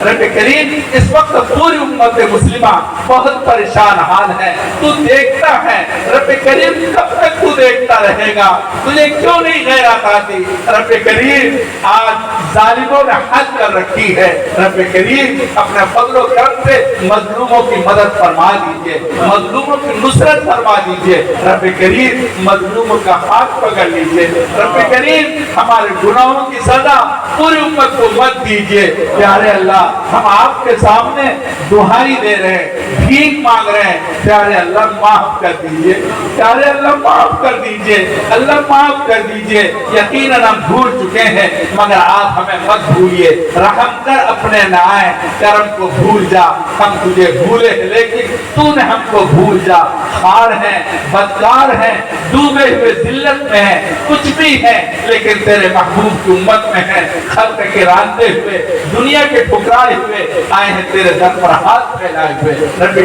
رب کریم اس وقت پوری امت مسلمہ بہت پریشان حال ہے، تو دیکھتا ہے رب کریم کب تک تو دیکھتا رہے گا؟ تجھے کیوں نہیں غیرت آتی؟ رب کریم آج ظالموں نے حد کر رکھی ہے، رب کریم اپنے فضل و کرم سے مظلوموں کی مدد فرما دیجئے، مظلوموں کی نصرت فرما دیجئے، رب کریم مظلوموں کا ہاتھ پکڑ لیجئے، رب کریم ہمارے گناہوں کی سزا پوری امت کو مت دیجئے۔ پیارے اللہ ہم آپ کے سامنے دہائی دے رہے ہیں، بھیک مانگ رہے ہیں، پیارے اللہ معاف کر دیجئے، پیارے اللہ معاف کر دیجئے، اللہ معاف کر دیجئے۔ یقیناً ہم بھول چکے ہیں مگر آپ ہمیں مت بھولیے، رحم کر اپنے نائے کرم کو بھول جا، ہم تجھے بھولے لیکن تو نے ہم کو بھول جا۔ خار ہیں، بدکار ہیں، ڈوبے ہوئے ذلت میں ہیں، کچھ بھی ہیں لیکن تیرے محبوب کی امت میں ہیں، خلق کے راندے ہوئے، دنیا کے ٹھکرائے ہوئے آئے ہیں تیرے در پر ہاتھ پھیلائے ہوئے۔ رب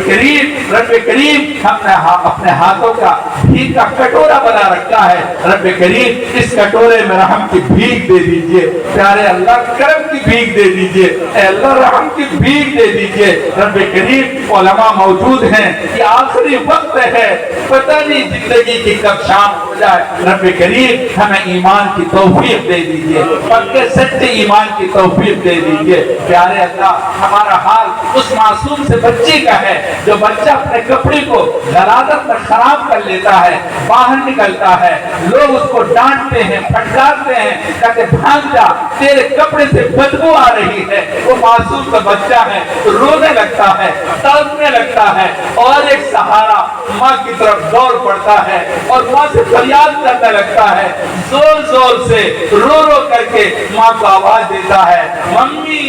کریم ہم نے اپنے ہاتھوں کا بھیک کا کٹورا بنا رکھا ہے، رب کریم اس کٹورے میں رحم کی بھیک دے دیجئے، پیارے اللہ کرم کی بھیک دے دیجئے، اے اللہ رحم کی بھیک دے دیجئے۔ رب کریم علماء موجود ہیں، یہ آخری وقت ہے، پتہ نہیں زندگی کی کب شام ہو جائے، رب کریم ہمیں ایمان کی توفیق دے دیجئے، پکے سچے ایمان کی توفیق دے دیجئے۔ پیارے اللہ ہمارا حال اس معصوم سے بچے کا ہے جو بچہ اپنے کپڑے کو غلاظت میں خراب کر لیتا ہے، باہر نکلتا ہے، لوگ اس کو ڈانٹتے ہیں، پھٹکارتے ہیں، کہتے بھاگ جا تیرے کپڑے سے بدبو آ رہی ہے۔ وہ معصوم کا بچہ ہے، رونے لگتا ہے، تڑپنے لگتا ہے اور ایک سہارا ماں کی طرف دوڑ پڑتا ہے اور ماں سے فریاد کرنے لگتا ہے، زور زور سے رو رو کر کے ماں کو آواز دیتا ہے، ممی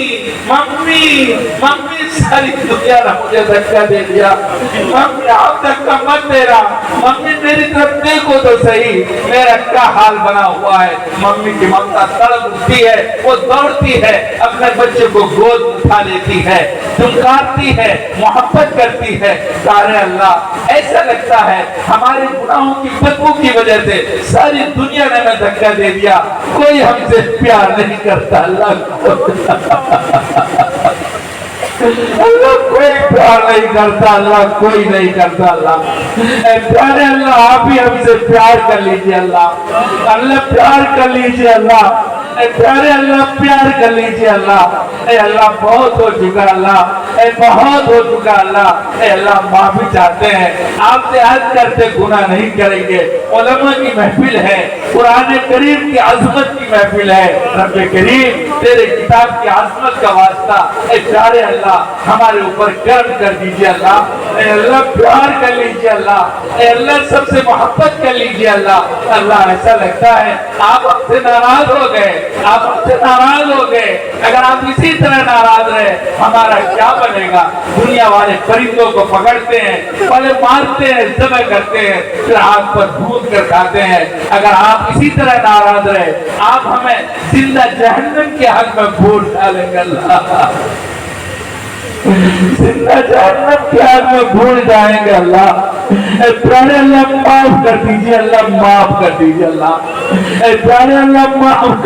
ممی ممی، ساری دنیا نے مجھے دھکا دے دیا، ممی آپ دھکا مت دے رہا، ممی میری طرف دیکھو تو صحیح میرا کیا حال بنا ہوا ہے۔ ممی کی ممتا تڑپ اٹھتی ہے، وہ دوڑتی ہے، اپنے بچے کو گود اٹھا لیتی ہے، دمکارتی ہے، محبت کرتی ہے۔ پیارے اللہ ایسا لگتا ہے ہمارے گناہوں کی بدبو کی وجہ سے ساری دنیا نے ہمیں دھکا دے دیا، کوئی ہم سے پیار نہیں کرتا۔ اللہ کوئی پیار نہیں کرتا، اللہ کوئی نہیں کرتا۔ اللہ اے پیارے اللہ آپ ہی ہم سے پیار کر لیجئے، اللہ پیار کر لیجئے، اللہ اے پیارے اللہ پیار کر لیجئے، اللہ اے اللہ بہت ہو چکا، اللہ اے بہت ہو چکا، اللہ اے اللہ معافی چاہتے ہیں، آپ سے عہد کرتے گناہ نہیں کریں گے۔ علماء کی محفل ہے، قرآن کریم کی عظمت کی محفل ہے، رب کریم تیرے کتاب کی عظمت کا واسطہ اے پیارے اللہ ہمارے اوپر کرم کر دیجئے، اللہ اے اللہ پیار کر لیجئے، اللہ اے اللہ سب سے محبت کر لیجئے، اللہ ایسا لگتا ہے آپ ہم سے ناراض ہو گئے، آپ ہم سے ناراض ہو گئے۔ اگر آپ اسی طرح ناراض رہے ہمارا کیا بنے گا؟ دنیا والے پرندوں کو پکڑتے ہیں، پہلے مارتے ہیں، ذبح کرتے ہیں، پھر آگ پر بھون کر کھاتے ہیں۔ اگر آپ اسی طرح ناراض رہے آپ ہمیں زندہ جہنم کے حق میں بھون ڈالیں گے، اللہ زندہ جہنم کے حق میں بھول جائیں گے، اللہ اے پیارے اللہ معاف کر دیجئے، اللہ معاف کر دیجئے، اللہ اے پیارے اللہ معاف کر